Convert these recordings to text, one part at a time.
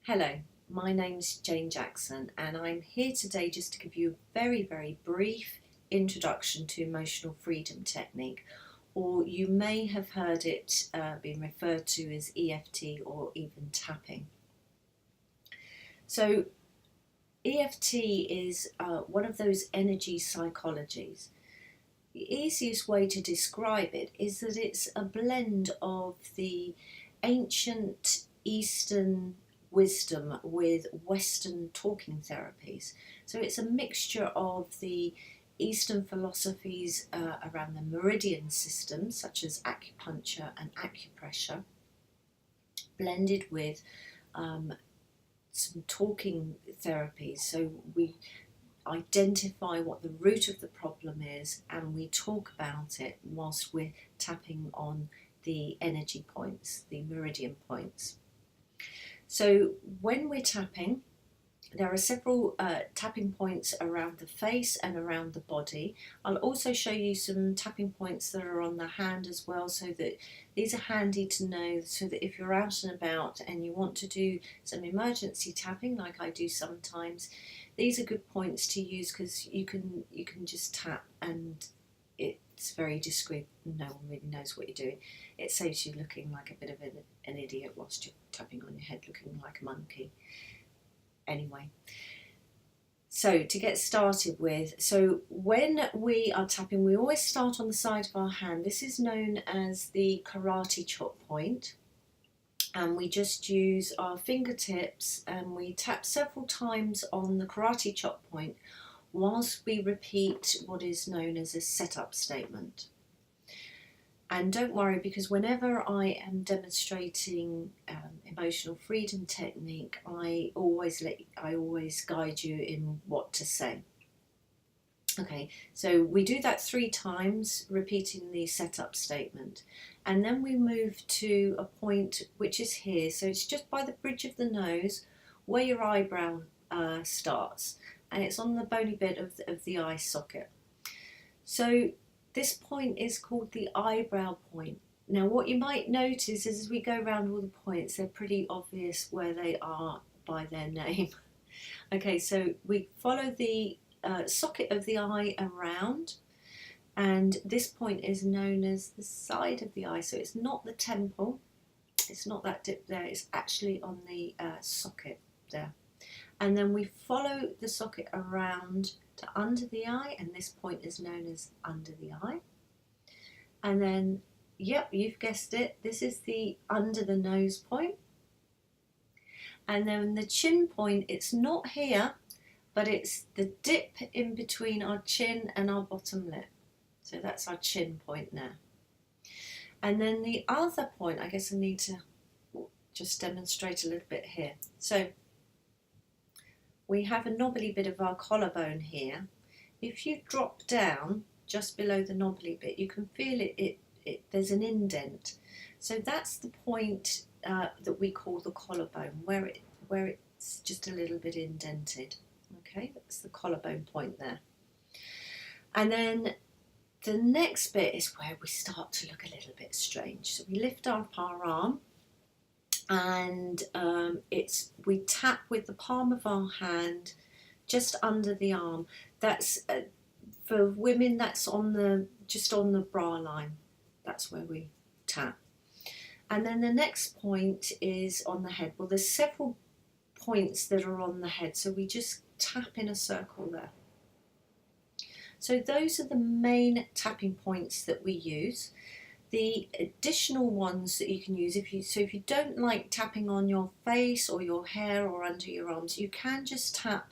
Hello, my name's Jane Jackson and I'm here today just to give you a very brief introduction to emotional freedom technique, or you may have heard it being referred to as EFT or even tapping. So EFT is one of those energy psychologies. The easiest way to describe it is that it's a blend of the ancient Eastern wisdom with Western talking therapies. So it's a mixture of the Eastern philosophies around the meridian systems, such as acupuncture and acupressure, blended with some talking therapies. So we identify what the root of the problem is and we talk about it whilst we're tapping on the energy points, the meridian points. So when we're tapping, there are several tapping points around the face and around the body. I'll also show you some tapping points that are on the hand as well, so that these are handy to know, so that if you're out and about and you want to do some emergency tapping like I do sometimes, these are good points to use because you can just tap and it's very discreet. No one really knows what you're doing. It saves you looking like a bit of an idiot whilst you're tapping on your head looking like a monkey. Anyway, so to get started with, so when we are tapping, we always start on the side of our hand. This is known as the karate chop point, and we just use our fingertips and we tap several times on the karate chop point whilst we repeat what is known as a setup statement. And don't worry, because whenever I am demonstrating emotional freedom technique, I always guide you in what to say. Okay, so we do that 3 times, repeating the setup statement, and then we move to a point which is here. So it's just by the bridge of the nose, where your eyebrow starts, and it's on the bony bit of the eye socket. So this point is called the eyebrow point. Now what you might notice is as we go around all the points, they're pretty obvious where they are by their name. Okay, so we follow the socket of the eye around, and this point is known as the side of the eye. So it's not the temple, it's not that dip there, it's actually on the socket there. And then we follow the socket around to under the eye, and this point is known as under the eye. And then, yep, you've guessed it, this is the under the nose point. And then the chin point, it's not here, but it's the dip in between our chin and our bottom lip. So that's our chin point now. And then the other point, I guess I need to just demonstrate a little bit here. So we have a knobbly bit of our collarbone here. If you drop down just below the knobbly bit, you can feel there's an indent. So that's the point that we call the collarbone, where it's just a little bit indented. Okay, that's the collarbone point there. And then the next bit is where we start to look a little bit strange. So we lift up our arm, and we tap with the palm of our hand just under the arm. That's for women, that's just on the bra line. That's where we tap. And then the next point is on the head. Well, there's several points that are on the head, so we just tap in a circle there. So those are the main tapping points that we use. The additional ones that you can use, if you don't like tapping on your face or your hair or under your arms, you can just tap.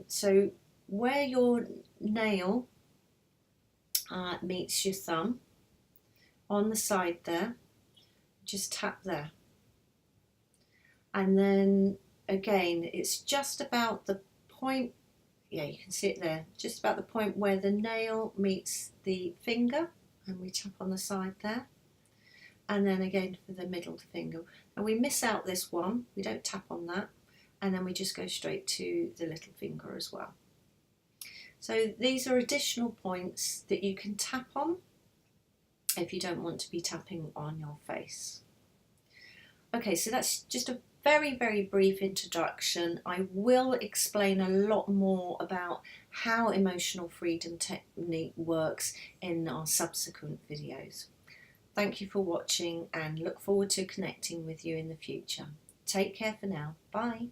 So where your nail meets your thumb on the side there, just tap there. And then again, it's just about the point, yeah, you can see it there, just about the point where the nail meets the finger, and we tap on the side there. And then again for the middle finger. And we miss out this one, we don't tap on that, and then we just go straight to the little finger as well. So these are additional points that you can tap on if you don't want to be tapping on your face. Okay, so that's just a very, very brief introduction. I will explain a lot more about how emotional freedom technique works in our subsequent videos. Thank you for watching and look forward to connecting with you in the future. Take care for now. Bye.